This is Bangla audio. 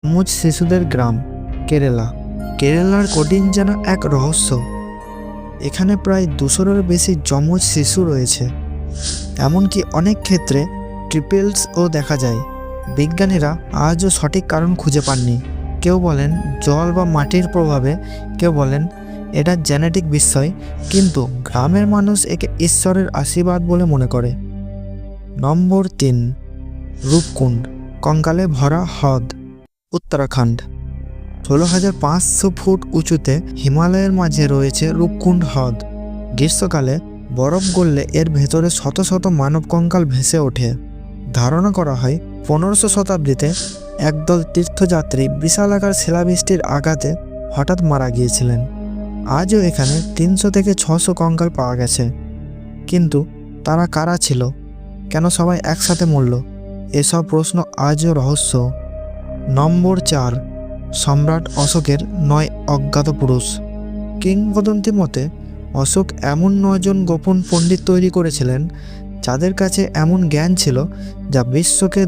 যমজ শিশুদের গ্রাম কেরালা। কেরালার কোডিন যেন এক রহস্য। এখানে প্রায় 200-এর বেশি যমজ শিশু রয়েছে। এমনকি অনেক ক্ষেত্রে ট্রিপলসও দেখা যায়। বিজ্ঞানীরা আজও সঠিক কারণ খুঁজে পাননি। কেউ বলেন জল বা মাটির প্রভাবে, কেউ বলেন এটা জেনেটিক বিষয়, কিন্তু গ্রামের মানুষ একে ঈশ্বরের আশীর্বাদ বলে মনে করে। নম্বর 3, রূপকুণ্ড, কঙ্কালে ভরা হ্রদ, উত্তরাখণ্ড। 16,500 ফুট উঁচুতে হিমালয়ের মাঝে রয়েছে রূপকুণ্ড হ্রদ। গ্রীষ্মকালে বরফ গললে এর ভেতরে শত শত মানব কঙ্কাল ভেসে ওঠে। ধারণা করা হয় 1500 শতাব্দীতে একদল তীর্থযাত্রী বিশালাকার শিলাবৃষ্টির আঘাতে হঠাৎ মারা গিয়েছিলেন। আজও এখানে 300 থেকে 600 কঙ্কাল পাওয়া গেছে। কিন্তু তারা কারা ছিল? কেন সবাই একসাথে মরল? এসব প্রশ্ন আজও রহস্য। নম্বর 4, সম্রাট অশোকের 9 অজ্ঞাত পুরুষ। কিংবদন্তি মতে অশোক এমন 9 জন গোপন পণ্ডিত তৈরি করেছিলেন যাদের কাছে এমন জ্ঞান ছিল যা বিশ্বকে